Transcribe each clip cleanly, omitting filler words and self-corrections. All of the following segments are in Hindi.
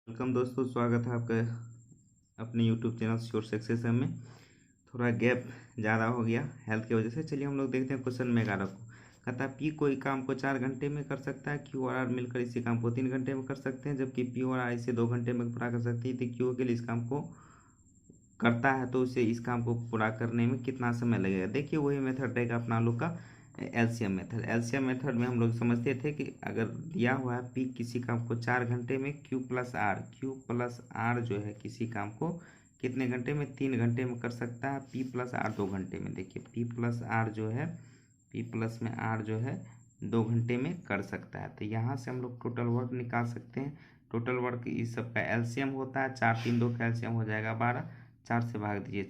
वेलकम दोस्तों, स्वागत है आपका अपने यूट्यूब चैनल श्योर सक्सेस में। थोड़ा गैप ज़्यादा हो गया हेल्थ की वजह से। चलिए हम लोग देखते हैं क्वेश्चन में 11 को। कहता है पी कोई काम को 4 घंटे में कर सकता है, क्यू और आर मिलकर इसी काम को 3 घंटे में कर सकते हैं, जबकि पी और आर इसे 2 घंटे में पूरा कर सकती है। तो क्यू अकेले इस काम को करता है तो उसे इस काम को पूरा करने में कितना समय लगेगा। देखिए वही मेथड रहेगा अपना हम लोग का एलसीएम मेथड। एलसीएम मेथड में हम लोग समझते थे कि अगर दिया हुआ है पी किसी काम को 4 घंटे में, क्यू प्लस आर जो है किसी काम को कितने घंटे में, 3 घंटे में कर सकता है, पी प्लस आर 2 घंटे में। देखिए पी प्लस आर जो है 2 घंटे में कर सकता है। तो यहाँ से हम लोग टोटल वर्क निकाल सकते हैं। टोटल वर्क इस सब का एलसीएम होता है 4 3 2 का एलसीएम हो जाएगा 12। 4 से भाग दीजिए,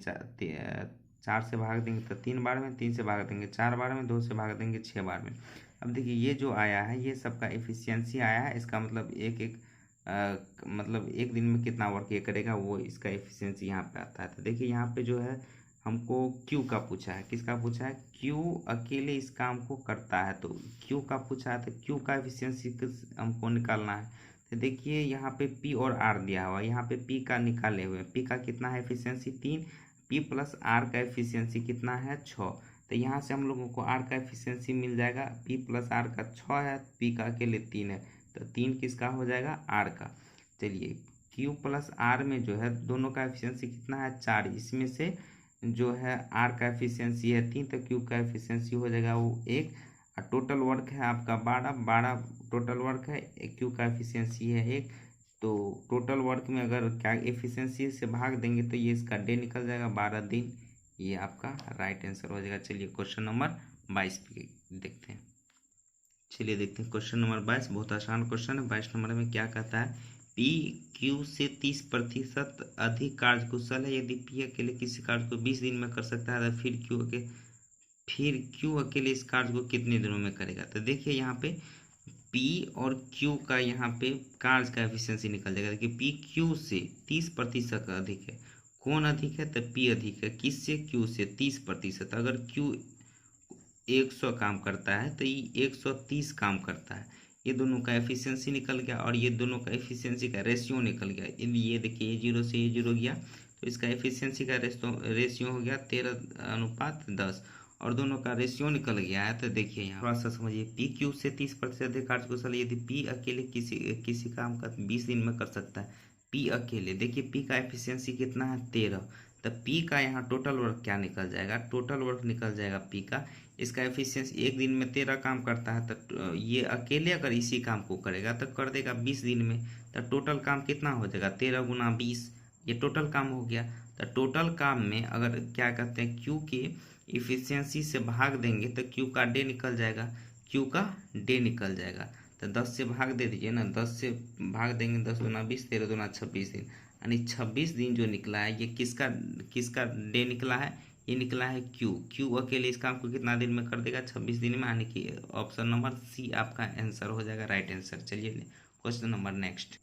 4 से भाग देंगे तो 3 बार में, 3 से भाग देंगे 4 बार में, 2 से भाग देंगे 6 बार में। अब देखिए ये जो आया है ये सबका एफिशिएंसी आया है। इसका मतलब एक दिन में कितना वर्क ये करेगा वो इसका एफिशिएंसी यहाँ पे आता है। तो देखिए यहाँ पे जो है हमको क्यू का पूछा है। किसका पूछा है? क्यू अकेले इस काम को करता है, तो क्यू का पूछा है तो क्यू का एफिशिएंसी हमको निकालना है। तो देखिए यहाँ पे पी और आर दिया हुआ है, यहाँ पे पी का निकाले हुए। पी का कितना है एफिशिएंसी? 3। पी प्लस आर का एफिशिएंसी कितना है? 6। तो यहाँ से हम लोगों को आर का एफिशिएंसी मिल जाएगा। पी प्लस आर का 6 है, पी का अकेले 3 है, तो 3 किसका हो जाएगा? आर का। चलिए क्यू प्लस आर में जो है दोनों का एफिशिएंसी कितना है? 4। इसमें से जो है आर का एफिशिएंसी है 3, तो क्यू का एफिशिएंसी हो जाएगा वो 1। और टोटल वर्क है आपका 12 टोटल वर्क है, क्यू का एफिशिएंसी है 1। तो टोटल वर्क में अगर क्या एफिशिएंसी से भाग देंगे तो ये इसका डे निकल जाएगा 12 दिन। ये आपका राइट आंसर हो जाएगा। चलिए क्वेश्चन नंबर 22 पे देखते हैं। चलिए देखते हैं क्वेश्चन नंबर 22। बहुत आसान क्वेश्चन है। 22 नंबर में क्या कहता है? पी क्यू से 30% अधिक कार्यकुशल है। यदि पी अकेले किसी कार्य को 20 दिन में कर सकता है तो फिर क्यू अकेले इस कार्य को कितने दिनों में करेगा। तो देखिए यहाँ पे पी और क्यू का यहाँ पे कार्य का एफिशिएंसी निकल जाएगा। देखिए पी क्यू से 30% अधिक है। कौन अधिक है? तो पी अधिक है। किससे? क्यू से 30%। अगर क्यू 100 काम करता है तो ये 130 काम करता है। ये दोनों का एफिशिएंसी निकल गया और ये दोनों का एफिशिएंसी का रेशियो निकल गया। ये देखिए ये 0 से ये 0 गया तो इसका एफिशिएंसी का रेशियो हो गया 13:10 और दोनों का रेशियो निकल गया है। तो देखिए यहाँ थोड़ा सा समझिए, पी क्यू से 30% अधिक कार्यकुशल। यदि पी अकेले किसी काम का 20 दिन में कर सकता है, पी अकेले, देखिए पी का एफिशिएंसी कितना है? 13। तो पी का यहाँ टोटल वर्क क्या निकल जाएगा? टोटल वर्क निकल जाएगा पी का, इसका एफिशिएंसी एक दिन में 13 काम करता है, तो ये अकेले अगर इसी काम को करेगा तो कर देगा 20 दिन में। तो टोटल काम कितना हो जाएगा? 13 गुना 20, ये टोटल काम हो गया। तो टोटल काम में अगर क्या कहते हैं क्यू के इफिशियंसी से भाग देंगे तो क्यू का डे निकल जाएगा। तो 10 से भाग दे दीजिए ना, 10 से भाग देंगे, 10 गुना 20, 13 दूना 26 दिन, यानी 26 दिन जो निकला है ये किसका किसका डे निकला है? ये निकला है क्यू अकेले इस काम को कितना दिन में कर देगा? 26 दिन में, यानी कि ऑप्शन नंबर सी आपका आंसर हो जाएगा, राइट आंसर। चलिए क्वेश्चन नंबर नेक्स्ट।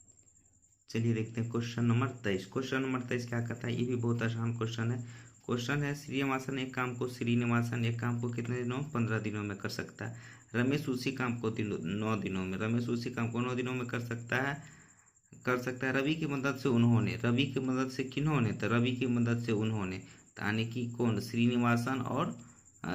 चलिए देखते हैं क्वेश्चन नंबर 23। क्वेश्चन नंबर 23 क्या कहता है? ये भी बहुत आसान क्वेश्चन है। क्वेश्चन है श्रीनिवासन एक काम को कितने दिनों? 15 दिनों में कर सकता है। रमेश उसी काम को 9 दिनों में, रमेश उसी काम को 9 दिनों में कर सकता है। रवि की मदद से उन्होंने, रवि की मदद से किन्होंने? तो रवि की मदद से उन्होंने, यानी कि कौन? श्रीनिवासन और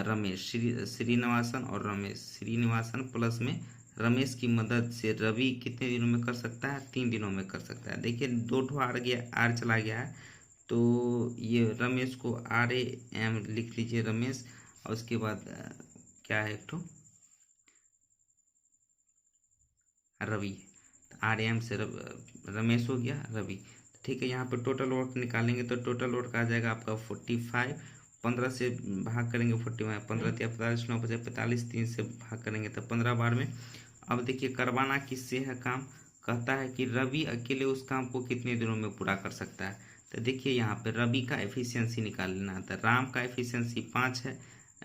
रमेश। श्रीनिवासन और रमेश, श्रीनिवासन प्लस में रमेश की मदद से रवि कितने दिनों में कर सकता है? 3 दिनों में कर सकता है। देखिए 2 ठो आर चला गया है, तो ये रमेश को RAM लिख लीजिए, रमेश। और उसके बाद क्या है एक ठो रवि, RAM से रमेश हो गया रवि। ठीक है, यहाँ पर टोटल वर्क निकालेंगे तो टोटल वर्क आ जाएगा आपका 45। 15 से भाग करेंगे 45, 15 या 45, 9 बजे 45, 3 से भाग करेंगे तो 15 बार में। अब देखिए करवाना किससे है काम? कहता है कि रवि अकेले उस काम को कितने दिनों में पूरा कर सकता है। तो देखिए यहाँ पे रवि का एफिशिएंसी निकाल लेना है। तो राम का एफिशिएंसी 5 है,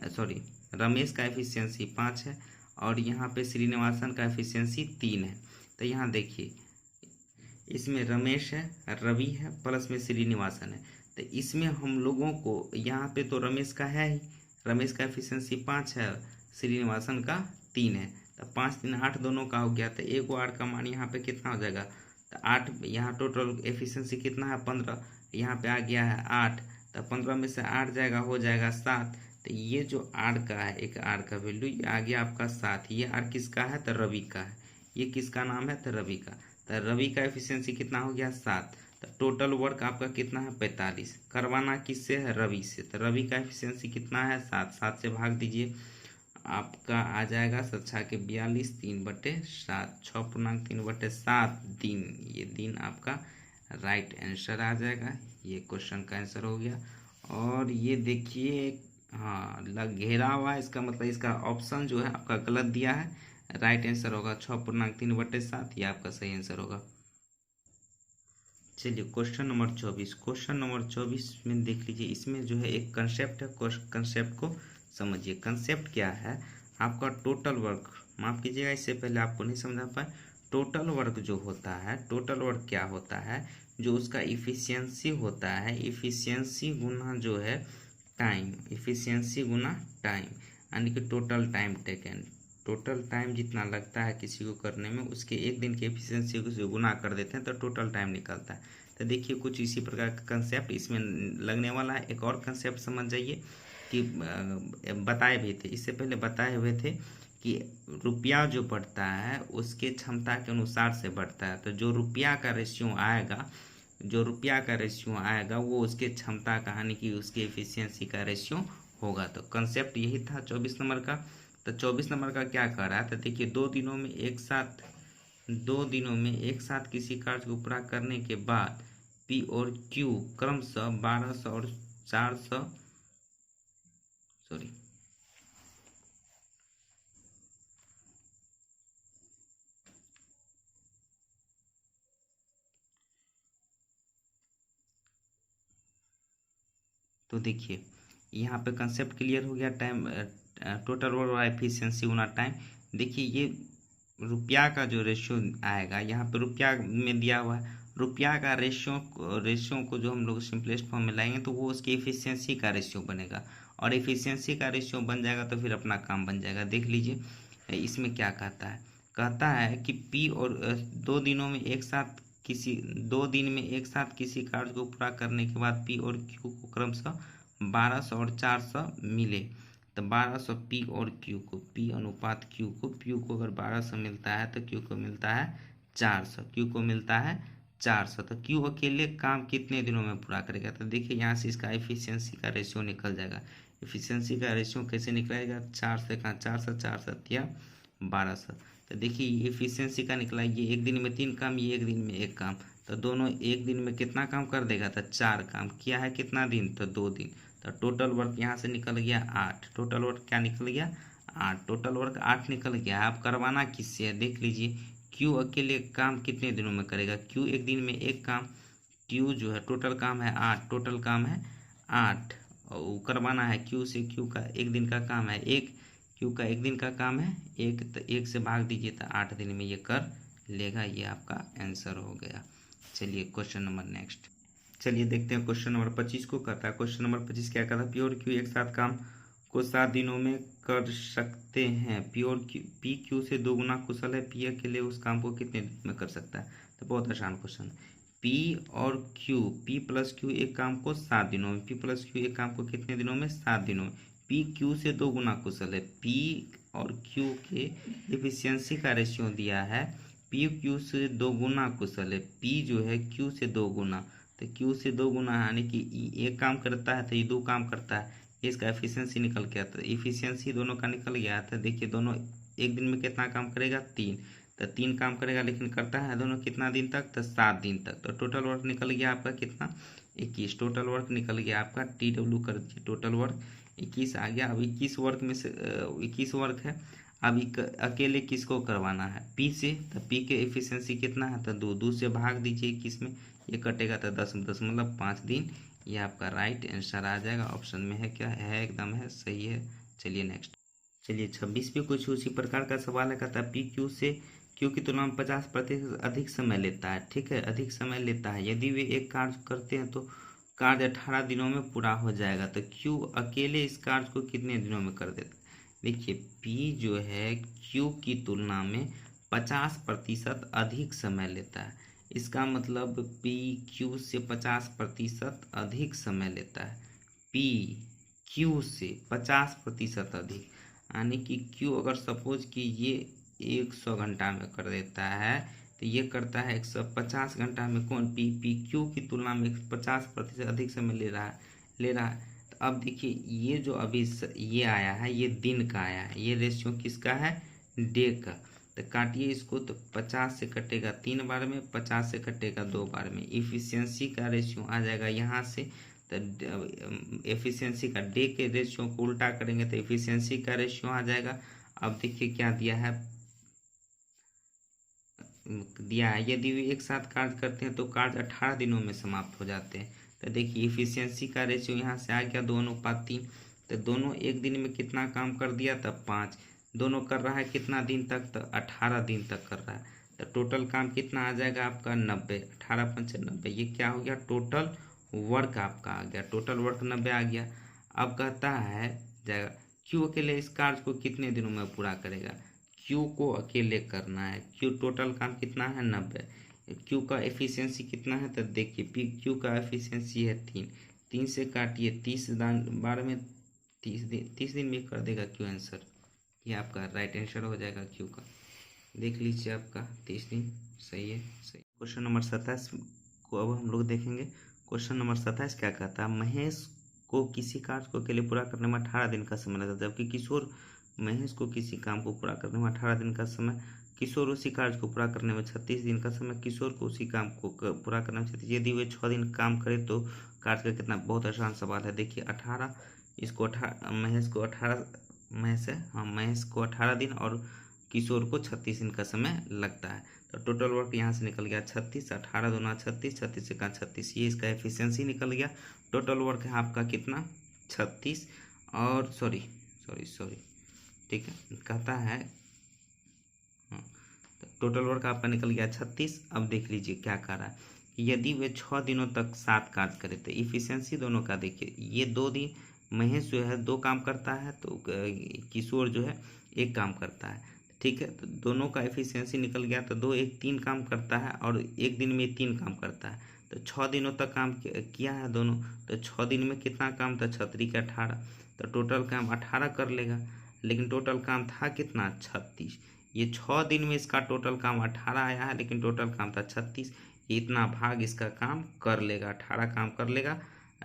सॉरी रमेश का एफिशिएंसी 5 है, और यहाँ पे श्रीनिवासन का एफिशिएंसी 3 है। तो यहाँ देखिए इसमें रमेश है, रवि है, प्लस में श्रीनिवासन है। तो इसमें हम लोगों को यहाँ पे तो रमेश का है ही, रमेश का एफिशिएंसी 5 है, श्रीनिवासन का 3 है। तो 5 3 8 दोनों का हो गया। तो 1 आर का मान यहाँ पे कितना हो जाएगा? तो 8, यहाँ टोटल एफिशिएंसी कितना है 15, यहाँ पे आ गया है 8, तो 15 में से 8 जाएगा, हो जाएगा 7। तो ये जो आर का है, एक आर का वैल्यू ये आ गया आपका 7। ये आर किसका है, तो रवि का है। ये किसका नाम है, तो रवि का। तो रवि का एफिशिएंसी कितना हो गया 7। तो टोटल वर्क आपका कितना है 45। करवाना किससे है, रवि से। तो रवि का एफिशिएंसी कितना है 7, 7 से भाग दीजिए, आपका आ जाएगा 7 के 42, 3/7, 6.3/7 दिन। ये दिन आपका राइट आंसर आ जाएगा। ये क्वेश्चन का आंसर हो गया। और ये देखिए, हाँ घेरा हुआ है, इसका मतलब इसका ऑप्शन जो है आपका गलत दिया है। राइट आंसर होगा 6.3/7, ये आपका सही आंसर होगा। चलिए क्वेश्चन नंबर 24। क्वेश्चन नंबर 24 में देख लीजिए, इसमें जो है एक कंसेप्ट है, कंसेप्ट को समझिए। कंसेप्ट क्या है आपका, टोटल वर्क, माफ कीजिएगा इससे पहले आपको नहीं समझा पाए। टोटल वर्क जो होता है, टोटल वर्क क्या होता है, जो उसका इफिशियंसी होता है, इफिशियंसी गुना जो है टाइम, इफिशियंसी गुना टाइम, यानी कि total time taken. Total time जितना लगता है किसी को करने में, उसके एक दिन की एफिशिएंसी को गुना कर देते हैं तो टोटल टाइम निकलता है। तो देखिए कुछ इसी प्रकार का कंसेप्ट इसमें लगने वाला है। एक और कंसेप्ट समझ जाइए कि बताए भी थे, इससे पहले बताए हुए थे कि रुपया जो बढ़ता है उसके क्षमता के अनुसार से बढ़ता है। तो जो रुपया का रेशियो आएगा, जो रुपया का रेशियो आएगा वो उसके क्षमता का, यानी कि उसकी एफिशिएंसी का रेशियो होगा। तो कंसेप्ट यही था 24 नंबर का। तो 24 नंबर का क्या कर रहा है, तो देखिए 2 दिनों में एक साथ किसी कार्य को पूरा करने के बाद पी और क्यू क्रमशः 1200 और 400 सॉरी तो देखिए यहाँ पे कंसेप्ट क्लियर हो गया। टाइम, टोटल वर्क और एफिशिएंसी गुना टाइम। देखिए ये रुपया का जो रेशियो आएगा, यहाँ पे रुपया में दिया हुआ है, रुपया का रेशियो को जो हम लोग सिंपलेस्ट फॉर्म में लाएंगे तो वो उसकी एफिशिएंसी का रेशियो बनेगा, और एफिशिएंसी का रेशियो बन जाएगा तो फिर अपना काम बन जाएगा। देख लीजिए इसमें क्या कहता है कि पी और 2 दिनों में एक साथ 2 दिन में एक साथ किसी कार्य को पूरा करने के बाद पी और क्यू को क्रमशः 1200 और 400 मिले। तो 1200 पी और क्यू को, पी अनुपात क्यू को अगर 1200 मिलता है तो क्यू को मिलता है 400, क्यू को मिलता है 400। तो क्यू अकेले काम कितने दिनों में पूरा करेगा, तो देखिए यहाँ से इसका एफिशिएंसी का रेशियो निकल जाएगा। एफिशिएंसी का रेशियो कैसे निकलेगा, 4 से कहाँ 400, 4 या 1200। तो देखिए एफिशिएंसी का निकला, ये एक दिन में 3 काम, ये एक दिन में 1 काम, तो दोनों एक दिन में कितना काम कर देगा, तो 4 काम किया है, कितना दिन, तो 2 दिन। तो टोटल वर्क यहाँ से निकल गया 8। टोटल वर्क क्या निकल गया 8, टोटल वर्क 8 निकल गया। आप करवाना किससे है, देख लीजिए क्यू अकेले काम कितने दिनों में करेगा, क्यू एक दिन में 1 काम, क्यू जो है टोटल काम है 8, टोटल काम है 8, और करवाना है क्यू से, क्यू का एक दिन का काम है 1, क्यू का एक दिन का काम है 1, तो 1 से भाग दीजिए तो 8 दिन में ये कर लेगा। ये आपका आंसर हो गया। चलिए क्वेश्चन नंबर नेक्स्ट, चलिए देखते हैं क्वेश्चन नंबर 25 को कहता है। क्वेश्चन नंबर 25 क्या कहता है, पी और क्यू एक साथ काम को 7 दिनों में कर सकते हैं। पी क्यू से 2 गुना कुशल है, पी अकेले उस काम को कितने दिन में कर सकता है। तो बहुत आसान क्वेश्चन। पी और क्यू, पी प्लस क्यू एक काम को 7 दिनों में, पी प्लस क्यू एक काम को कितने दिनों में, 7 दिनों में। पी क्यू से 2 गुना कुशल है, पी और क्यू के एफिशिएंसी का रेशियो दिया है, पी क्यू से 2 गुना कुशल है, पी जो है क्यू से 2 गुना, तो क्यू से 2 गुना यानी कि एक काम करता है तो ये 2 काम करता है, इसका एफिशिएंसी निकल गया। तो एफिशिएंसी दोनों का निकल गया था। देखिए दोनों एक दिन में कितना काम करेगा, 3, तो 3 काम करेगा, लेकिन करता है दोनों कितना दिन तक, तो 7 दिन तक। तो टोटल वर्क निकल गया आपका कितना, 21। टोटल वर्क निकल गया आपका, TW कर दीजिए, टोटल वर्क 21 आ गया। अब 21 वर्क में से 21 वर्क है, अब अकेले किसको करवाना है, पी से। तो पी के एफिशिएंसी कितना है, तो 2 से भाग दीजिए 21 में, ये कटेगा तो 10.5 दिन। ये आपका राइट आंसर आ जाएगा। ऑप्शन में है क्या है, एकदम है, सही है। चलिए नेक्स्ट, चलिए 26 पे कुछ उसी प्रकार का सवाल है। कहता है पी क्यू से क्यू की तुलना में 50% अधिक समय लेता है। ठीक है, अधिक समय लेता है। यदि वे एक कार्य करते हैं तो कार्य 18 दिनों में पूरा हो जाएगा। तो क्यू अकेले इस कार्य को कितने दिनों में कर देता है। देखिए पी जो है क्यू की तुलना में 50% अधिक समय लेता है। इसका मतलब पी क्यू से 50% अधिक समय लेता है। पी क्यू से 50% अधिक, यानी कि क्यू अगर सपोज कि ये 100 घंटा में कर देता है तो ये करता है 150 घंटा में। कौन? पी क्यू की तुलना में 50% अधिक समय ले रहा है। तो अब देखिए ये जो अभी ये आया है ये दिन का आया है, ये रेशियो किसका है? डे का। तो काटिए इसको, तो 50 से कटेगा 3 बार में, 50 से कटेगा 2 बार में। इफिशियंसी का रेशियो आ जाएगा यहाँ से, तो एफिशिएंसी का डे के रेशियो को उल्टा करेंगे तो एफिशिएंसी का रेशियो आ जाएगा। अब देखिए क्या दिया है, यदि वे एक साथ कार्य करते हैं तो कार्य 18 दिनों में समाप्त हो जाते हैं। तो देखिए इफिशियंसी का रेशियो यहाँ से आ गया 2:3। तो दोनों एक दिन में कितना काम कर दिया? तब 5। दोनों कर रहा है कितना दिन तक? तो 18 दिन तक कर रहा है। तो टोटल काम कितना आ जाएगा आपका? 90। 18 पंचे 90, ये क्या हो गया? टोटल वर्क आपका आ गया। टोटल वर्क 90 आ गया। अब कहता है जाएगा क्यू अकेले इस कार्य को कितने दिनों में पूरा करेगा? क्यू को अकेले करना है। क्यू टोटल काम कितना है? 90। क्यू का एफिशिएंसी कितना है? तो देखिए पी क्यू का एफिशिएंसी है 3। 3 से काटिए, 30 बार में 30 दिन में कर देगा क्यू आंसर। ये आपका राइट आंसर हो जाएगा क्यू का। देख लीजिए आपका 30 दिन सही है। सही। क्वेश्चन नंबर 27 को अब हम लोग देखेंगे। क्वेश्चन नंबर 27 क्या कहता है? महेश को किसी कार्य को अकेले पूरा करने में 18 दिन का समय लगता है, जबकि महेश को किसी काम को पूरा करने में 18 दिन का समय, किशोर उसी कार्य को पूरा करने में 36 दिन का समय, किशोर को उसी काम को पूरा करने में 36। यदि वे 6 दिन काम करे तो कार्य का कितना? बहुत आसान सवाल है। देखिए 18, इसको 18, महेश को 18 दिन और किशोर को 36 दिन का समय लगता है। तो टोटल वर्क यहाँ से निकल गया 36। 18 दूना 36, 36 से का 36, ये इसका एफिशिएंसी निकल गया। टोटल वर्क है आपका कितना? 36। और सॉरी, ठीक है, कहता है हाँ, तो टोटल वर्क आपका निकल गया 36। अब देख लीजिए क्या कह रहा है कि यदि वे 6 दिनों तक 7 कार्य करे तो इफिशियंसी दोनों का देखिए, ये 2 दिन महेश जो है 2 काम करता है, तो किशोर जो है 1 काम करता है। ठीक है, तो दोनों का एफिशिएंसी निकल गया। तो 2 1 3 काम करता है और एक दिन में 3 काम करता है। तो 6 दिनों तक काम किया है दोनों। तो 6 दिन में कितना काम था? 6 का 18। तो टोटल काम 18 कर लेगा, लेकिन टोटल काम था कितना? 36। ये 6 दिन में इसका टोटल काम 18 आया है, लेकिन टोटल काम था 36। ये इतना भाग इसका काम कर लेगा, 18 काम कर लेगा,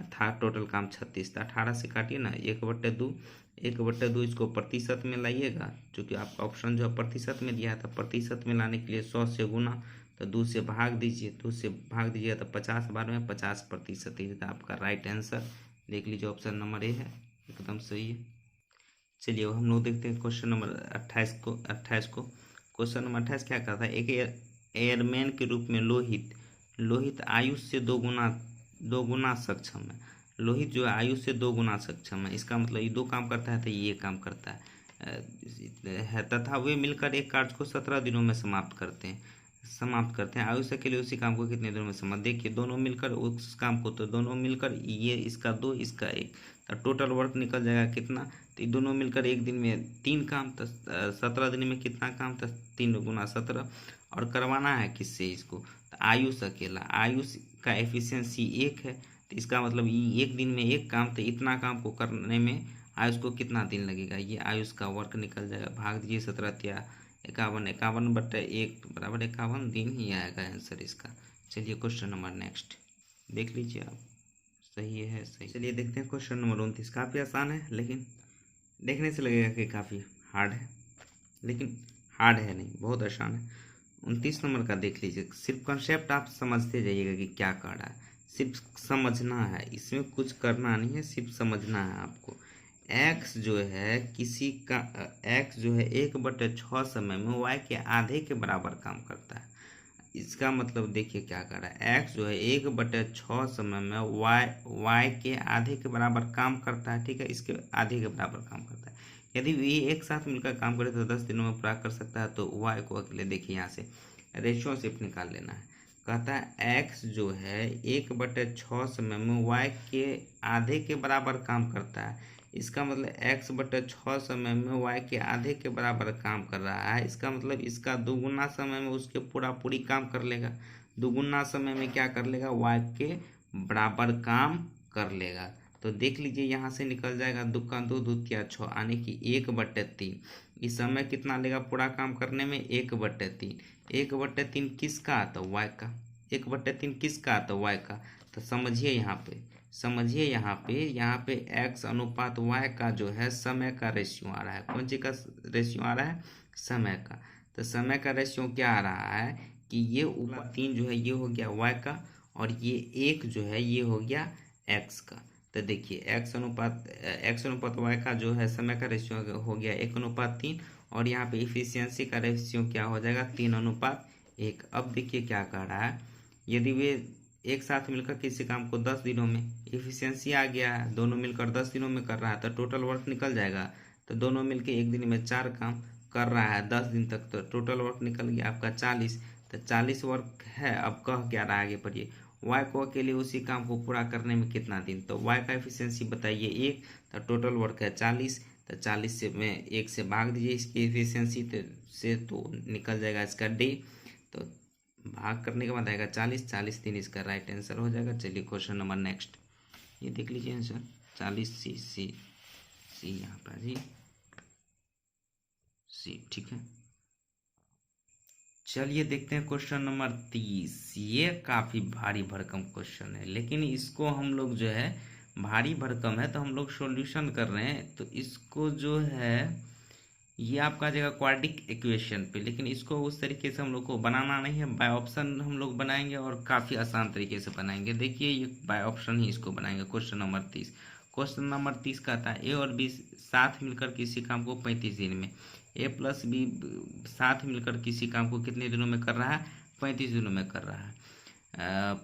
था टोटल काम 36। तो 18 से काटिए ना, 1/2। 1/2 इसको प्रतिशत में लाइएगा, चूँकि आपका ऑप्शन जो है प्रतिशत में दिया था। प्रतिशत में लाने के लिए 100 से गुना, तो 2 से भाग दीजिए, 2 से भाग दीजिए तो 50 बार में 50%। ये था आपका राइट आंसर। देख लीजिए ऑप्शन नंबर ए है, एकदम सही है। चलिए अब हम लोग देखते हैं क्वेश्चन नंबर 28 को। क्वेश्चन नंबर 28 क्या कहता है? एक एयरमैन के रूप में लोहित आयुष से 2 गुना सक्षम है। लोहित जो है आयुष से 2 गुना सक्षम है। इसका मतलब ये 2 काम करता है तो ये काम करता है तथा वे मिलकर एक कार्य को 17 दिनों में समाप्त करते हैं। आयुष के लिए उसी काम को कितने दिनों में समाप्त? देखिए दोनों मिलकर उस काम को, तो दोनों मिलकर ये इसका 2 इसका 1, तो टोटल वर्क निकल जाएगा कितना? तो दोनों मिलकर एक दिन में 3 काम, तो 17 दिन में कितना काम? तो 3 गुना 17। और करवाना है किससे इसको? तो आयुष अकेला। आयुष का एफिशिएंसी 1 है, तो इसका मतलब एक दिन में 1 काम, तो इतना काम को करने में आयुष को कितना दिन लगेगा? ये आयुष का वर्क निकल जाएगा। भाग दीजिए 17 या 51, 51/1 बराबर 51 दिन ही आएगा आंसर इसका। चलिए क्वेश्चन नंबर नेक्स्ट देख लीजिए आप। सही है, सही। चलिए देखते हैं क्वेश्चन नंबर 29। काफ़ी आसान है, लेकिन देखने से लगेगा कि काफ़ी हार्ड है, लेकिन हार्ड है नहीं, बहुत आसान है। 29 नंबर का देख लीजिए। सिर्फ कंसेप्ट आप समझते जाइएगा कि क्या कर रहा है, सिर्फ समझना है, इसमें कुछ करना नहीं है, सिर्फ समझना है आपको। एक्स जो है 1/6 समय में वाई के आधे के बराबर काम करता है। इसका मतलब देखिए क्या कर रहा है, एक्स जो है 1/6 समय में वाई के आधे के बराबर काम करता है। ठीक है, इसके आधे के बराबर काम करता है। यदि ये एक साथ मिलकर काम करे तो 10 दिनों में पूरा कर सकता है। तो वाई को अकेले देखिए यहाँ से रेशियो शिफ्ट निकाल लेना है। कहता है एक्स जो है 1/6 समय में वाई के आधे के बराबर काम करता है। इसका मतलब x/6 समय में y के आधे के बराबर काम कर रहा है। इसका मतलब इसका 2 गुना समय में उसके पूरी काम कर लेगा। दुगुना समय में क्या कर लेगा, y के बराबर काम कर लेगा। तो देख लीजिए यहाँ से निकल जाएगा, दो का दो, दो तिया 6, यानी कि 1/3। इस समय कितना लेगा पूरा काम करने में, 1/3। 1/3 किसका, तो y का। 1/3 किसका, तो y का। तो समझिए यहाँ पे x अनुपात y का जो है समय का रेशियो आ रहा है। कौन सी का रेशियो आ रहा है, समय का। तो समय का रेशियो क्या आ रहा है कि ये ऊपर 3 जो है ये हो गया y का, और ये 1 जो है ये हो गया x का। तो देखिए x अनुपात y का जो है समय का रेशियो हो गया 1/3, और यहाँ पे इफिशियंसी का रेशियो क्या हो जाएगा, 3/1। अब देखिए क्या कह रहा है, यदि वे एक साथ मिलकर किसी काम को 10 दिनों में, इफिशियंसी आ गया है, दोनों मिलकर 10 दिनों में कर रहा है, तो टोटल वर्क निकल जाएगा। तो दोनों मिलकर एक दिन में 4 काम कर रहा है 10 दिन तक, तो टोटल वर्क निकल गया आपका 40। तो 40 वर्क है। अब कह क्या रहा है, आगे पढ़िए, वाई को अकेले उसी काम को पूरा करने में कितना दिन। तो वाई का एफिशिएंसी बताइए 1, तो टोटल वर्क है 40। तो 40 से में 1 से भाग दीजिए इसकी एफिशिएंसी से, तो निकल जाएगा इसका डे। तो भाग करने के बाद आएगा 40, 40 दिन इसका राइट आंसर हो जाएगा। चलिए क्वेश्चन नंबर नेक्स्ट, ये देख लीजिए आंसर 40 सी यहाँ पर जी सी, ठीक है। चलिए देखते हैं क्वेश्चन नंबर 30। ये काफ़ी भारी भरकम क्वेश्चन है, लेकिन इसको हम लोग जो है, भारी भरकम है तो हम लोग सॉल्यूशन कर रहे हैं, तो इसको जो है ये आपका जगह क्वाड्रेटिक इक्वेशन पे, लेकिन इसको उस तरीके से हम लोग को बनाना नहीं है, बाय ऑप्शन हम लोग बनाएंगे और काफ़ी आसान तरीके से बनाएंगे। देखिए ये बाय ऑप्शन ही इसको बनाएंगे। क्वेश्चन नंबर 30, क्वेश्चन नंबर 30 कहता है ए और बी साथ मिलकर किसी काम को 35 दिन में, ए प्लस बी साथ मिलकर किसी काम को कितने दिनों में कर रहा है, 35 दिनों में कर रहा है,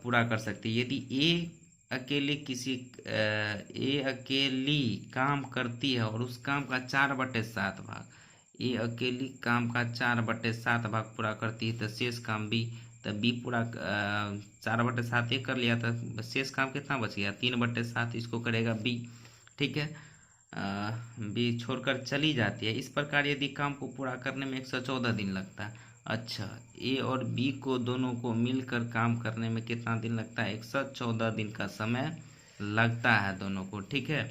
पूरा कर सकते हैं। यदि ए अकेली काम करती है और उस काम का 4/7 भाग, ए अकेली काम का 4/7 भाग पूरा करती है, तो शेष काम बी, तो बी पूरा 4/7 ए कर लिया, तो शेष काम कितना बच गया, 3/7 इसको करेगा बी, ठीक है। बी छोड़कर चली जाती है। इस प्रकार यदि काम को पूरा करने में 114 दिन लगता है। अच्छा, ए और बी को दोनों को मिलकर काम करने में कितना दिन लगता है, 114 दिन का समय लगता है दोनों को, ठीक है।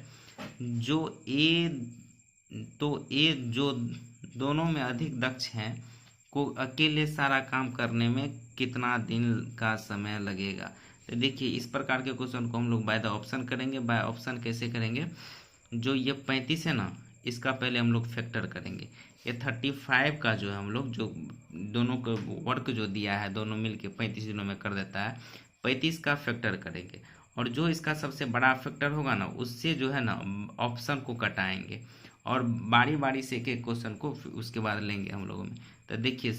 ए जो दोनों में अधिक दक्ष हैं को अकेले सारा काम करने में कितना दिन का समय लगेगा। तो देखिए इस प्रकार के क्वेश्चन को हम लोग बाय द ऑप्शन करेंगे। बाय ऑप्शन कैसे करेंगे, जो ये 35 है ना, इसका पहले हम लोग फैक्टर करेंगे। ये 35 का जो है हम लोग, जो दोनों को वर्क जो दिया है दोनों मिलके 35 दिनों में कर देता है, 35 का फैक्टर करेंगे, और जो इसका सबसे बड़ा फैक्टर होगा ना, उससे जो है ना ऑप्शन को कटाएंगे, और बारी बारी से एक एक क्वेश्चन को उसके बाद लेंगे हम लोगों में। तो देखिए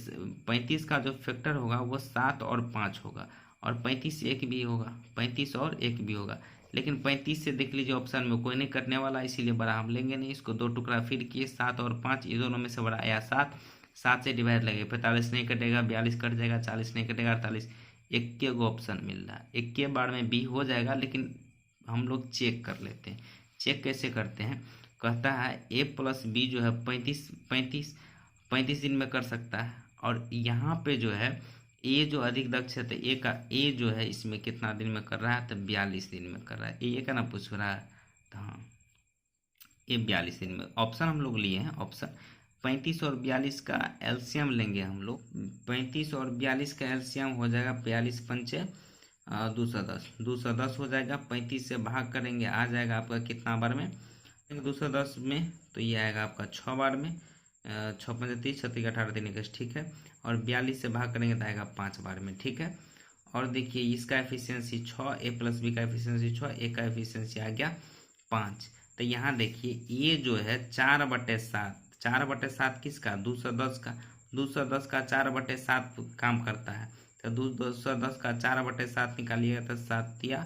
35 का जो फैक्टर होगा वो 7 और 5 होगा, और 35 से 1 भी होगा, 35 और 1 भी होगा, लेकिन 35 से देख लीजिए ऑप्शन में कोई नहीं कटने वाला, इसीलिए बड़ा हम लेंगे नहीं इसको। 2 टुकड़ा फिर किए, 7 और 5, ये दोनों में से बड़ा आया 7, 7 से डिवाइड लगे, 45 नहीं कटेगा, 42 कट जाएगा, 40 नहीं कटेगा, 48। एक के गो ऑप्शन मिल रहा है, एक के बार में बी हो जाएगा, लेकिन हम लोग चेक कर लेते हैं। चेक कैसे करते हैं, कहता है ए प्लस बी जो है 35 दिन में कर सकता है, और यहाँ पे जो है ए जो अधिक दक्ष है, तो ए जो है इसमें कितना दिन में कर रहा है, तो 42 दिन में कर रहा है। ये का ना पूछ रहा है, तो हाँ ये 42 दिन में। ऑप्शन हम लोग लिए हैं, ऑप्शन 35 और 42 का एलसीएम लेंगे हम लोग। 35 और 42 का एलसीएम हो जाएगा 42 पंचे 210 हो जाएगा। 35 से भाग करेंगे, आ जाएगा आपका कितना बार में, 210 में, तो ये आएगा आपका 6 बार में, 6 पंजे 30, 36 18 दिन 21, ठीक है। और 42 से भाग करेंगे तो आएगा 5 बार में, ठीक है। और देखिए इसका एफिशिएंसी 6, ए प्लस बी का एफिशिएंसी 6, ए का एफिशिएंसी आ गया 5। तो यहाँ देखिए ये जो है 4/7, 4/7 किसका, 210 का, 210 का 4/7 काम करता है, तो 210 का 4/7 निकालिएगा तो 7 या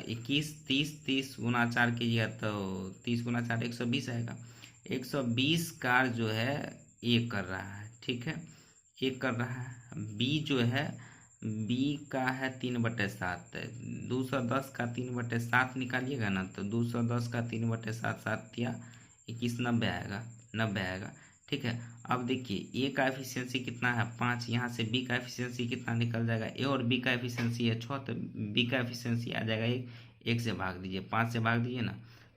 21, 30 गुना 4 कीजिएगा तो 30 गुना 4 120 आएगा। 120 कार जो है ए कर रहा है, ठीक है, ए कर रहा है। बी जो है, बी का है 3/7, 210 का 3/7 निकालिएगा ना, तो 210 का 3/7, 7 या 21, 90 आएगा, 90 आएगा, ठीक है। अब देखिए ए का एफिशिएंसी कितना है 5, यहाँ से बी का एफिशिएंसी कितना निकल जाएगा, ए और बी का एफिशिएंसी है 6, तो बी का एफिशिएंसी आ जाएगा 1 से भाग दीजिए, 5 से भाग दीजिए ना,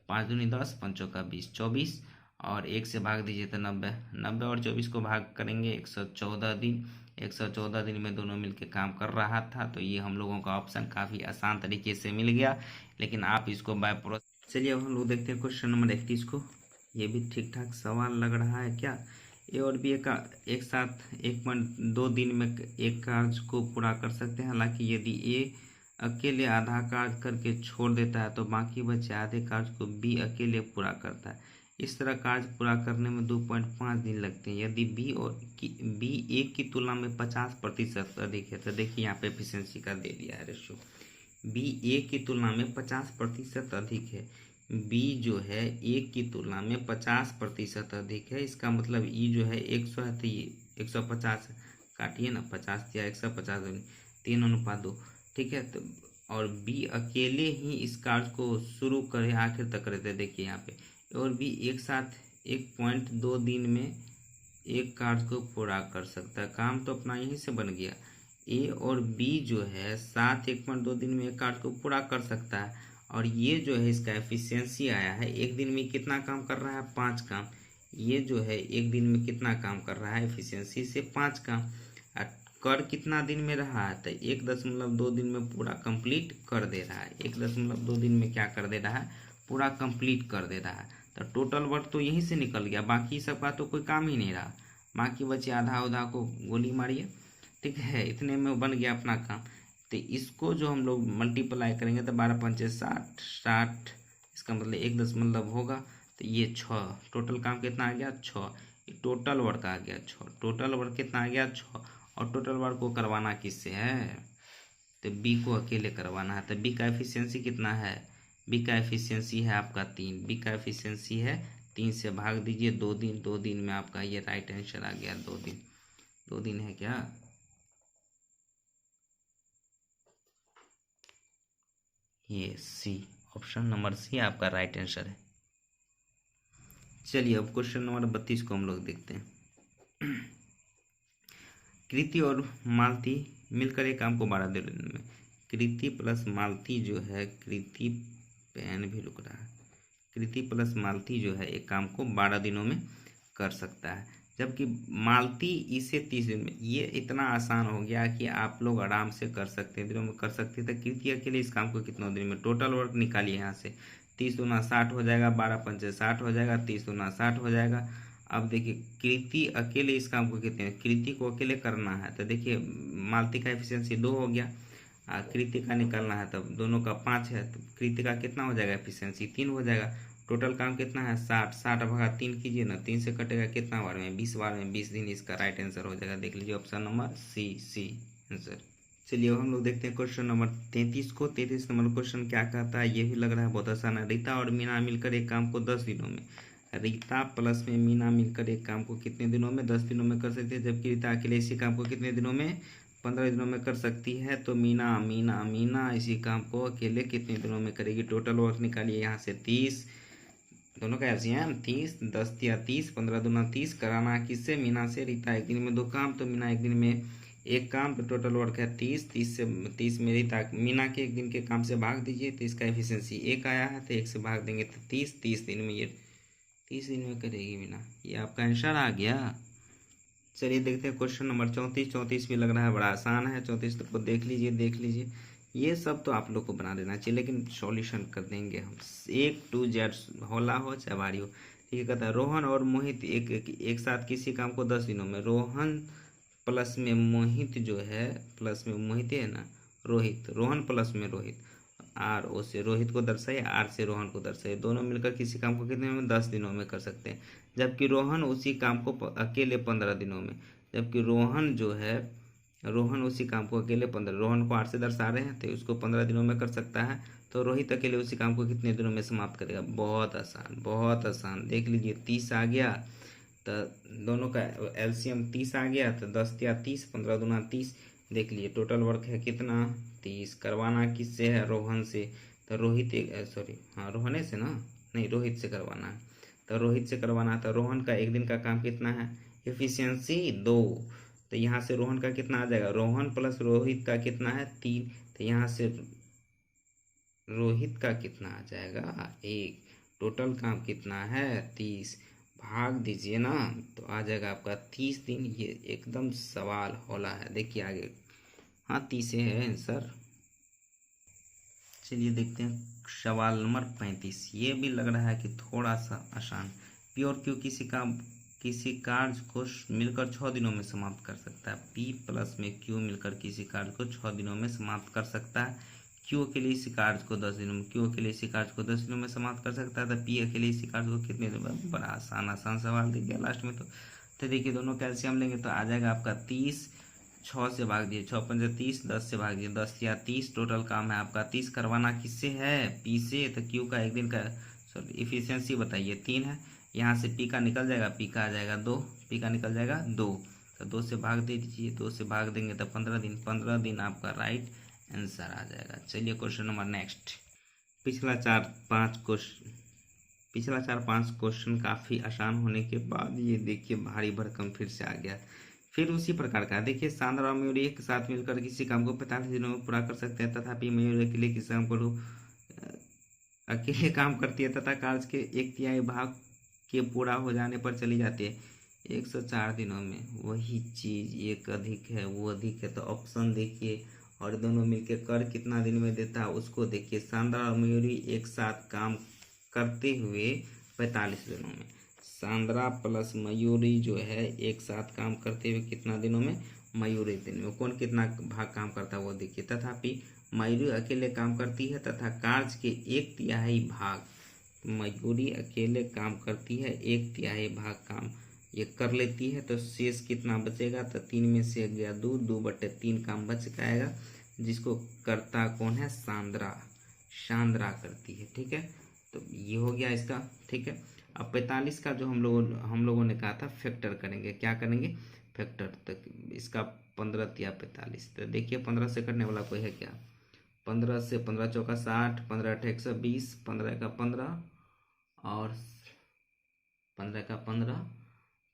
5 दूनी 10, 5 का 20, 24, और 1 से भाग दीजिए तो 90, 90 और 24 को भाग करेंगे 114 दिन, 114 दिन में दोनों मिलके काम कर रहा था। तो ये हम लोगों का ऑप्शन काफ़ी आसान तरीके से मिल गया, लेकिन आप इसको बाय प्रोसेस। चलिए अब हम लोग देखते हैं क्वेश्चन नंबर 31 को। ये भी ठीक ठाक सवाल लग रहा है क्या। ए और बी का एक साथ 1.2 दिन में एक कार्य को पूरा कर सकते हैं। हालांकि यदि ए अकेले आधा कार्य करके छोड़ देता है तो बाकी बचे आधे कार्य को बी अकेले पूरा करता है। इस तरह कार्य पूरा करने में 2.5 दिन लगते हैं। यदि बी ए की तुलना में 50% अधिक है, तो देखिए यहाँ पे एफिशिएंसी का दे दिया है रेशो, बी ए की तुलना में 50% अधिक है। बी जो है ए की तुलना में 50% अधिक है, इसका मतलब ई जो है 100 है तो ये 150 काटिए ना, 50 या 150, 3:2, ठीक है। तो और बी अकेले ही इस कार्य को शुरू करे आखिर तक रहते, देखिए यहाँ पे और बी एक साथ 1.2 दिन में एक कार्य को पूरा कर सकता है। काम तो अपना यहीं से बन गया, ए और बी जो है साथ 1.2 दिन में एक कार्य को पूरा कर सकता है, और ये जो है इसका एफिशिएंसी आया है एक दिन में कितना काम कर रहा है 5 काम। ये जो है एक दिन में कितना काम कर रहा है एफिशिएंसी से 5 काम, और कर कितना दिन में रहा है तो 1.2 दिन में पूरा कंप्लीट कर दे रहा है। 1.2 दिन में क्या कर दे रहा है, पूरा कंप्लीट कर दे रहा है। तो टोटल वर्क तो यहीं से निकल गया, बाकी सबका तो कोई काम ही नहीं रहा, बाकी बचे आधा उधा को गोली मारिए, ठीक है। इतने में बन गया अपना काम। तो इसको जो हम लोग मल्टीप्लाई करेंगे तो 12×5 = 60, 60 इसका मतलब 1 होगा, तो ये 6, टोटल काम कितना आ गया 6, टोटल वर्क आ गया 6, टोटल वर्क कितना आ गया 6। और टोटल वर्क को करवाना किससे है, तो बी को अकेले करवाना है। तो बी का एफिशिएंसी कितना है, बी का एफिशिएंसी है आपका 3, बी का एफिशिएंसी है 3 से भाग दीजिए 2 दिन, 2 दिन में आपका ये राइट आंसर आ गया 2 दिन। 2 दिन है क्या, ये सी, ऑप्शन नंबर सी आपका राइट आंसर है। चलिए अब क्वेश्चन नंबर 32 को हम लोग देखते हैं। कृति और मालती मिलकर एक काम को 12 दिन में, कृति प्लस मालती जो है, कृति पेन भी रुक रहा है, कृति प्लस मालती जो है एक काम को 12 दिनों में कर सकता है, जबकि मालती इसे 30 दिन में। ये इतना आसान हो गया कि आप लोग आराम से कर सकते हैं, दिनों में कर सकते हैं। तो कृति अकेले इस काम को कितने दिन में, टोटल वर्क निकालिए यहाँ से, 30 दूना 60 हो जाएगा, 12×5 = 60 हो जाएगा, 30 दूना 60 हो जाएगा। अब देखिए कृति अकेले इस काम को कितने, कृति को अकेले करना है तो देखिए मालती का एफिशिएंसी 2 हो गया, कृति का निकालना है तब दोनों का 5 है, तो कृति का कितना हो जाएगा एफिशिएंसी 3 हो जाएगा। टोटल काम कितना है 60, 60/3 कीजिए ना, 3 से कटेगा कितना बार में 20 बार में, 20 दिन इसका राइट आंसर हो जाएगा। देख लीजिए ऑप्शन नंबर सी आंसर। चलिए अब हम लोग देखते हैं क्वेश्चन नंबर 33 को। 33 नंबर क्वेश्चन क्या कहता है, ये भी लग रहा है बहुत आसान है। रीता और मीना मिलकर एक काम को 10 दिनों में, रीता प्लस में मीना मिलकर एक काम को कितने दिनों में, 10 दिनों में कर सकती है, जबकि रीता अकेले इसी काम को कितने दिनों में, 15 दिनों में कर सकती है। तो मीना इसी काम को अकेले कितने दिनों में करेगी। टोटल वर्क निकालिए यहाँ से 30, दोनों का एलसीएम 30, 10 या 30, 15 दूना 30, कराना किससे, मीना से। रीता एक दिन में 2 काम तो मीना एक दिन में 1 काम, तो टोटल वर्क है 30, 30 में रीता मीना के एक दिन के काम से भाग दीजिए तो इसका एफिशिएंसी 1 आया है, तो 1 से भाग देंगे तो 30 दिन में, ये 30 दिन में करेगी मीना, ये आपका आंसर आ गया। चलिए देखते हैं क्वेश्चन नंबर 34। 34 भी लग रहा है बड़ा आसान है, 34 को देख लीजिए। ये सब तो आप लोग को बना देना चाहिए, लेकिन सॉल्यूशन कर देंगे हम, A to Z होला हो चाहे भारी हो। ठीक है, कहता है रोहन और मोहित एक साथ किसी काम को 10 दिनों में, रोहन प्लस में मोहित जो है, प्लस में मोहित है ना, रोहित, रोहन प्लस में रोहित, R O से रोहित को दर्शाए, R से रोहन को दर्शाए, दोनों मिलकर किसी काम को कितने में, 10 दिनों में कर सकते हैं। जबकि रोहन उसी काम को अकेले 15 दिनों में, जबकि रोहन उसी काम को अकेले 15, रोहन को 8 से दर्शा रहे हैं तो उसको 15 दिनों में कर सकता है। तो रोहित अकेले उसी काम को कितने दिनों में समाप्त करेगा, बहुत आसान, बहुत आसान। देख लीजिए 30 आ गया, तो दोनों का एलसीएम 30 आ गया, तो 10 या 30, 15 दूना 30। देख लीजिए टोटल वर्क है कितना 30, करवाना किससे है, रोहन से। तो रोहित रोहने से ना, नहीं रोहित से करवाना है। तो रोहित से करवाना था। रोहन का एक दिन का काम कितना है, एफिशिएंसी 2। तो यहाँ से रोहन का कितना आ जाएगा, रोहन प्लस रोहित का कितना है 3। तो यहाँ से रोहित का कितना आ जाएगा 1। टोटल काम कितना है 30, भाग दीजिए ना तो आ जाएगा आपका 30 दिन। ये एकदम सवाल होला है, देखिए आगे। हाँ 30 है आंसर। चलिए देखते हैं सवाल नंबर 35। ये भी लग रहा है कि थोड़ा सा आसान। पी और क्यू किसी कार्य को मिलकर 6 दिनों में समाप्त कर सकता है। पी प्लस में क्यू मिलकर किसी कार्य को 6 दिनों में समाप्त कर सकता है। क्यू अकेले इसी कार्य को 10 दिनों में, क्यू अकेले इसी कार्य को 10 दिनों में समाप्त कर सकता है। तो पी अकेले इसी कार्य को कितने दिनों में। बड़ा आसान आसान सवाल दे दिया लास्ट में। तो देखिए दोनों कैल्शियम लेंगे तो आ जाएगा आपका 30, 6 से भाग दिए, 6 पंजे 30, 10 से भाग दिए, 10 या 30। टोटल काम है आपका 30। करवाना किससे है, पी से। तो क्यू का एक दिन का सॉरी इफिशियंसी बताइए 3 है। यहाँ से पी का निकल जाएगा, पी का आ जाएगा 2, पी का निकल जाएगा 2। तो 2 से भाग दे दीजिए, 2 से भाग देंगे तो 15 दिन। 15 दिन आपका राइट आंसर आ जाएगा। चलिए क्वेश्चन नंबर नेक्स्ट। पिछला 4-5 क्वेश्चन काफ़ी आसान होने के बाद ये देखिए भारी भरकम फिर से आ गया। फिर उसी प्रकार का देखिए, सांद्रा और मयूरी एक साथ मिलकर किसी काम को 45 दिनों में पूरा कर सकते हैं, तथापि मयूरी अकेले किसी काम को अकेले काम करती है तथा कार्य के 1/3 भाग के पूरा हो जाने पर चली जाती है 104 दिनों में। वही चीज़ एक अधिक है, वो अधिक है। तो ऑप्शन देखिए और दोनों मिलकर कर कितना दिन में देता है उसको देखिए। सांद्रा और मयूरी एक साथ काम करते हुए 45 दिनों में। सांद्रा प्लस मयूरी जो है एक साथ काम करते हुए कितना दिनों में, मयूरी दिन में। कौन कितना भाग काम करता है वो देखिए। तथापि मयूरी अकेले काम करती है तथा कार्य के 1/3 भाग, मयूरी अकेले काम करती है 1/3 भाग काम ये कर लेती है। तो शेष कितना बचेगा, तो 3 में से गया 2, 2/3 काम बच जाएगा, जिसको करता कौन है, सांद्रा करती है। ठीक है, तो ये हो गया इसका। ठीक है, अब 45 का जो हम लोगों ने कहा था फैक्टर करेंगे। क्या करेंगे, फैक्टर। तो इसका 15 या 45। तो देखिए 15 से करने वाला कोई है क्या, 15 से 15 चौका 60, 15 अठे 120, 15 का 15 और 15 का 15,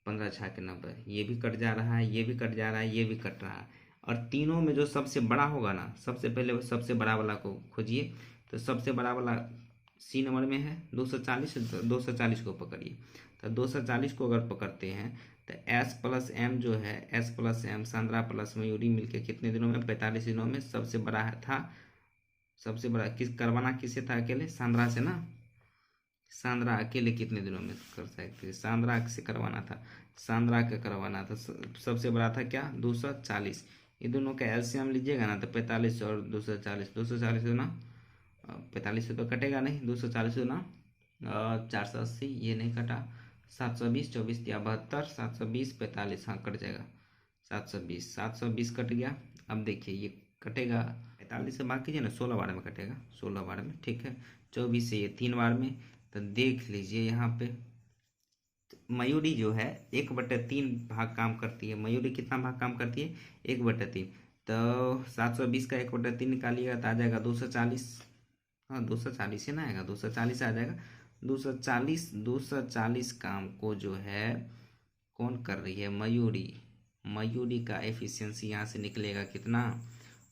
15 छः के 90। ये भी कट जा रहा है, ये भी कट जा रहा है, ये भी कट रहा है। और तीनों में जो सबसे बड़ा होगा ना, सबसे पहले वो सबसे बड़ा वाला को खोजिए। तो सबसे बड़ा वाला सी नंबर में है 240, 240 को पकड़िए। तो 240 को अगर पकड़ते हैं तो एस प्लस एम जो है, S plus M Sandra plus Mayuri मिलके कितने दिनों में, 45 दिनों में। सबसे बड़ा था, सबसे बड़ा किस करवाना किससे था, अकेले सांद्रा से ना। सांद्रा अकेले कितने दिनों में कर सकते थे, सांद्रा से करवाना था, सांद्रा का करवाना था। सबसे बड़ा था क्या, 240। ये दोनों का एलसीएम लीजिएगा ना तो 45 और 240, 240 ना 45 से तो कटेगा नहीं, 240 ना 480, ये नहीं कटा। 720, 24 या 72, 720, 45, हाँ कट जाएगा। 720 कट गया। अब देखिए ये कटेगा 45 से भाग कीजिए ना, 16 बार में कटेगा, 16 बार में। ठीक है, 24 से ये 3 बार में। तो देख लीजिए यहाँ पे मयूरी जो है 1/3 भाग काम करती है। मयूरी कितना भाग काम करती है, 1/3। तो 720 का 1/3 निकालिएगा तो आ जाएगा 240। हाँ 240 ही ना आएगा, 240 आ जाएगा। 240 काम को जो है कौन कर रही है, मयूरी। मयूरी का एफिशिएंसी यहाँ से निकलेगा कितना,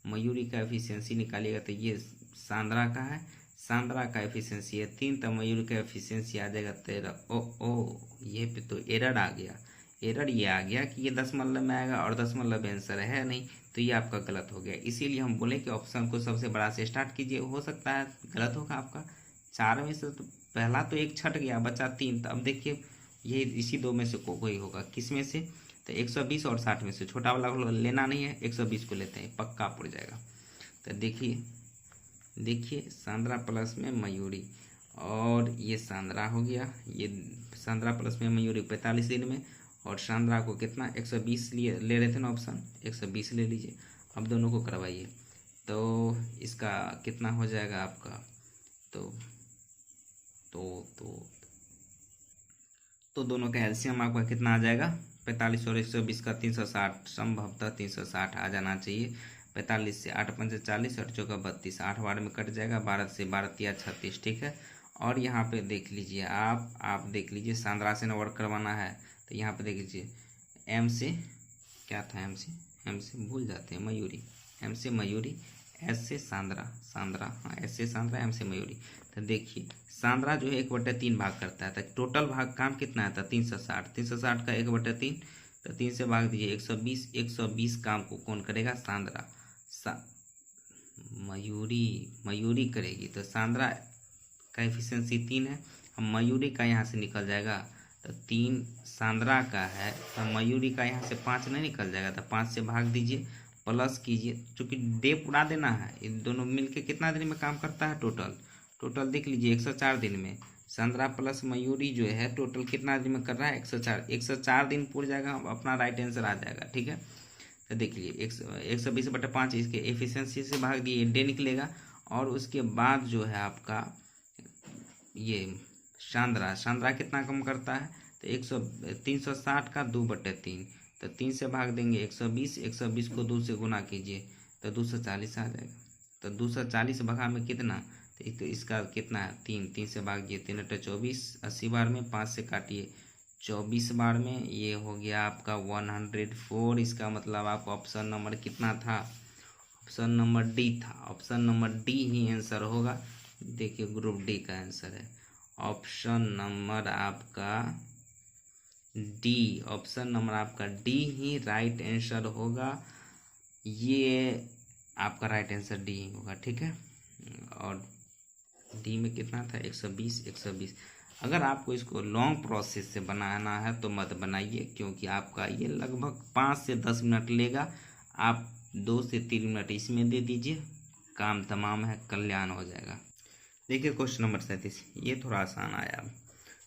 मयूरी का एफिशिएंसी निकालिएगा तो ये सांद्रा का है, सांद्रा का एफिशिएंसी है 3, तो मयूरी का एफिशिएंसी आ जाएगा 13। ओ ये पे तो एरर आ गया। एरर ये आ गया कि ये दशमलव में आएगा और दशमलव आंसर है नहीं, तो ये आपका गलत हो गया। इसीलिए हम बोले कि ऑप्शन को सबसे बड़ा से स्टार्ट कीजिए। हो सकता है गलत होगा आपका। 4 में से तो पहला तो 1 छट गया, बचा 3। तो अब देखिए ये इसी 2 में से कोई होगा, किस में से, तो 120 और 60 में से छोटा वाला लेना नहीं है, 120 को लेते हैं, पक्का पड़ जाएगा। तो देखिए सांद्रा प्लस में मयूरी, और ये सांद्रा हो गया, ये सांद्रा प्लस में मयूरी 45 दिन में, और सांद्रा को कितना 120 ले रहे थे ना ऑप्शन, 120 ले लीजिए। अब दोनों को करवाइए तो इसका कितना हो जाएगा आपका, तो दोनों का एलसीएम आपका कितना आ जाएगा, 45 और 120 का 360, संभवतः 360 आ जाना चाहिए। 45 से 8 पंजे 40, 8 चौका 32, 8 बार में कट जाएगा, 12 से 12 तिया 36। ठीक है, और यहाँ पे देख लीजिए आप देख लीजिए सांद्रा से ना वर्क करवाना है तो यहाँ पे देख लीजिए एम से क्या था, एम से भूल जाते हैं मयूरी, एम से मयूरी, एस से सांद्रा, हाँ एस से सांद्रा, एम से मयूरी। तो देखिए सांद्रा जो है 1/3 भाग करता है, तो टोटल भाग काम कितना आता है 360, 360 का 1/3, तो 3 से भाग दीजिए 120, 120 काम को कौन करेगा, सांद्रा। मयूरी करेगी, तो सांद्रा का एफिशिएंसी 3 है, हम मयूरी का यहाँ से निकल जाएगा, तो 3 सांद्रा का है, तो मयूरी का यहाँ से 5 नहीं निकल जाएगा, तो 5 से भाग दीजिए, प्लस कीजिए, चूँकि डे पूरा देना है, इन दोनों मिलके कितना दिन में काम करता है, टोटल देख लीजिए 104 दिन में। सांद्रा प्लस मयूरी जो है टोटल कितना दिन में कर रहा है, 104 दिन पूरा जाएगा, अपना राइट आंसर आ जाएगा। ठीक है, तो देख लीजिए 120/5 इसके एफिशिएंसी से भाग दिए, डे निकलेगा। और उसके बाद जो है आपका ये सांद्रा कितना कम करता है, तो 360 का 2/3, तो 3 से भाग देंगे 120, 120 को 2 से गुना कीजिए तो 240 आ जाएगा। तो 240 भगा में कितना, तो इसका कितना है 3 से भाग दिए, 3 × 24, 80 बार में, 5 से काटिए 24 बार में, ये हो गया आपका 104। इसका मतलब आपका ऑप्शन नंबर कितना था, ऑप्शन नंबर डी था, ऑप्शन नंबर डी ही आंसर होगा। देखिए ग्रुप डी का आंसर है ऑप्शन नंबर आपका डी, ऑप्शन नंबर आपका डी ही राइट आंसर होगा, ये आपका राइट आंसर डी ही होगा। ठीक है, और डी में कितना था 120। अगर आपको इसको लॉन्ग प्रोसेस से बनाना है तो मत बनाइए, क्योंकि आपका ये लगभग 5 से 10 मिनट लेगा, आप 2 से 3 मिनट इसमें दे दीजिए, काम तमाम है, कल्याण हो जाएगा। देखिए क्वेश्चन नंबर 37, ये थोड़ा आसान आया।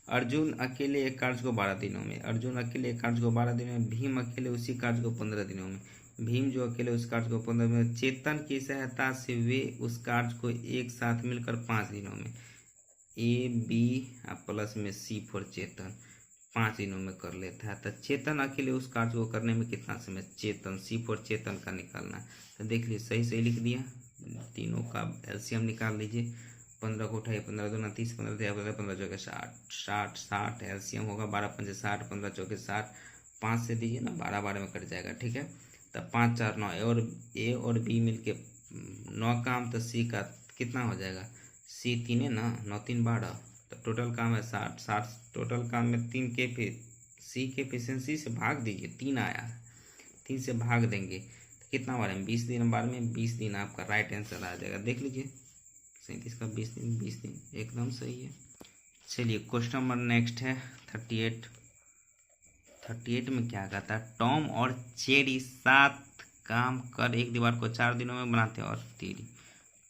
अर्जुन अकेले एक कार्य को 12 दिनों में, अर्जुन अकेले एक कार्य को 12 दिनों में, भीम अकेले उसी कार्य को 15 दिनों में, भीम जो अकेले उस कार्य को 15 दिनों में, चेतन की सहायता से वे उस कार्य को एक साथ मिलकर 5 दिनों में, ए बी प्लस में सी फॉर चेतन 5 दिनों में कर लेता है। तो चेतन अकेले उस कार्य को करने में कितना समय, चेतन सी फॉर चेतन का निकालना है। तो देख लीजिए सही लिख दिया, तीनों का एलसीएम निकाल लीजिए, 15 को उठाइए, 15 दूना 30, 15 दिया 15, 15 चौके 60 एलसीएम होगा, 12 पंजे 60, 15 चौके 60, 5 से दीजिए ना, 12 12 में कट जाएगा। ठीक है, तब 5 4 9, ए और बी मिलके 9 काम, तो सी का कितना हो जाएगा, सी 3 है ना, 9 3 12, तो टोटल काम है 60 टोटल काम में 3 के सी के एफिशिएंसी से भाग दीजिए, 3 आया है, 3 से भाग देंगे तो कितना बार में 20 दिन, बार में 20 दिन आपका राइट आंसर आ जाएगा। देख लीजिए 37 का 20 दिन एकदम सही है। चलिए क्वेश्चन नंबर नेक्स्ट है 38 में क्या कहता है, टॉम और चेरी 7 काम कर एक दीवार को 4 दिनों में बनाते हैं, और तेरी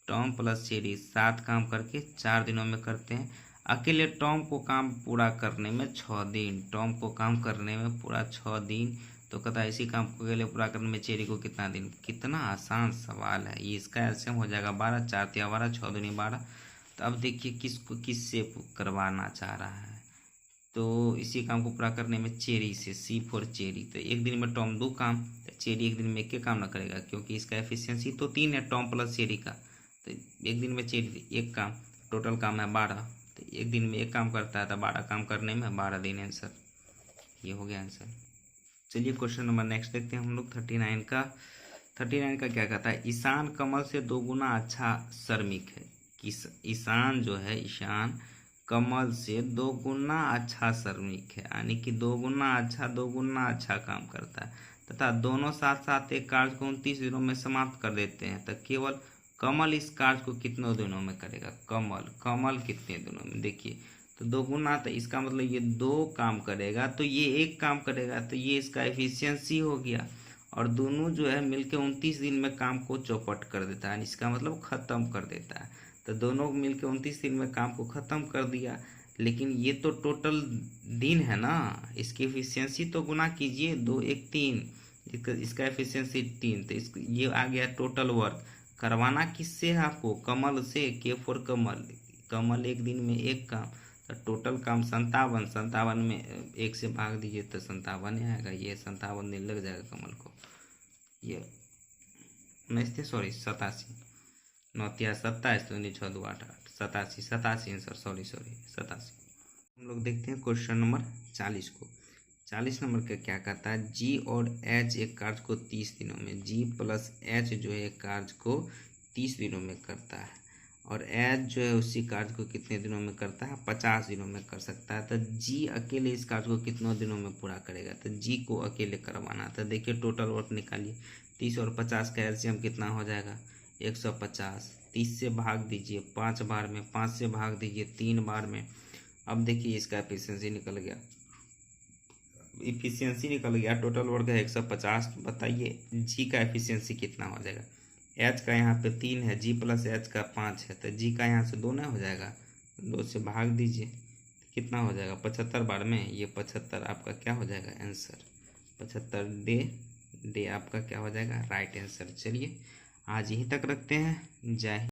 टॉम प्लस चेरी 7 काम करके 4 दिनों में करते हैं। अकेले टॉम को काम पूरा करने में 6 दिन, टॉम को काम करने में पूरा 6 दिन, तो कहता है इसी काम को अकेले पूरा करने में चेरी को कितना दिन। कितना आसान सवाल है ये, इसका एलसीएम हो जाएगा 12, 4 × 12, 6 दूनी 12। तो अब देखिए किसको किससे करवाना चाह रहा है, तो इसी काम को पूरा करने में चेरी से, सी फॉर चेरी, तो एक दिन में टॉम 2 काम, तो चेरी एक दिन में 1 काम ना करेगा, क्योंकि इसका एफिशिएंसी तो 3 है टॉम प्लस चेरी का, तो एक दिन में चेरी 1 काम, टोटल काम है 12, तो एक दिन में 1 काम करता है, तो 12 काम करने में 12 दिन आंसर, ये हो गया आंसर। चलिए क्वेश्चन नंबर नेक्स्ट देखते हैं हम लोग 39 का क्या कहता है, ईशान कमल से 2 गुना अच्छा श्रमिक है। ईशान जो है, ईशान कमल से 2 गुना अच्छा श्रमिक है, यानी कि 2 गुना अच्छा काम करता है, तथा दोनों साथ साथ एक कार्य को 29 दिनों में समाप्त कर देते हैं, तो केवल कमल इस कार्य को कितने दिनों में करेगा, कमल कितने दिनों में। देखिए तो 2 गुना, तो इसका मतलब ये 2 काम करेगा, तो ये 1 काम करेगा, तो ये इसका एफिशिएंसी हो गया, और दोनों जो है मिलके 29 दिन में काम को चौपट कर देता है, इसका मतलब ख़त्म कर देता है। तो दोनों मिलके 29 दिन में काम को ख़त्म कर दिया, लेकिन ये तो टोटल दिन है ना, इसकी एफिशिएंसी तो गुना कीजिए, 2 1 3, इसका एफिशिएंसी 3, तो इसको ये आ गया टोटल वर्क। करवाना किससे है आपको, कमल से, के फॉर कमल एक दिन में 1 काम, तो टोटल काम 57 में 1 से भाग दीजिए तो 57 ही आएगा, ये 57 दिन लग जाएगा कमल को, ये 87। 9 तिया 27, तो 6 2 8 8, 87 आंसर, सॉरी 87। हम लोग देखते हैं क्वेश्चन नंबर 40 को। 40 नंबर का क्या कहता है, जी और एच एक कार्य को 30 दिनों में, जी प्लस एच जो है एक कार्य को 30 दिनों में करता है, और एच जो है उसी कार्य को कितने दिनों में करता है, 50 दिनों में कर सकता है। तो जी अकेले इस कार्य को कितनों दिनों में पूरा करेगा, तो जी को अकेले करवाना। तो देखिए टोटल वर्क निकालिए, 30 और 50 का एलसीएम कितना हो जाएगा, 150। 30 से भाग दीजिए 5 बार में, 5 से भाग दीजिए 3 बार में। अब देखिए इसका एफिशिएंसी निकल गया, टोटल वर्क है 150। बताइए जी का एफिशिएंसी कितना हो जाएगा। एच का यहाँ पे 3 है, जी प्लस एच का 5 है, तो जी का यहाँ से 2 ना हो जाएगा, 2 से भाग दीजिए कितना हो जाएगा, 75 बार में। ये 75 आपका क्या हो जाएगा आंसर, 75 डे आपका क्या हो जाएगा राइट आंसर। चलिए आज यहीं तक रखते हैं, जय हिंद।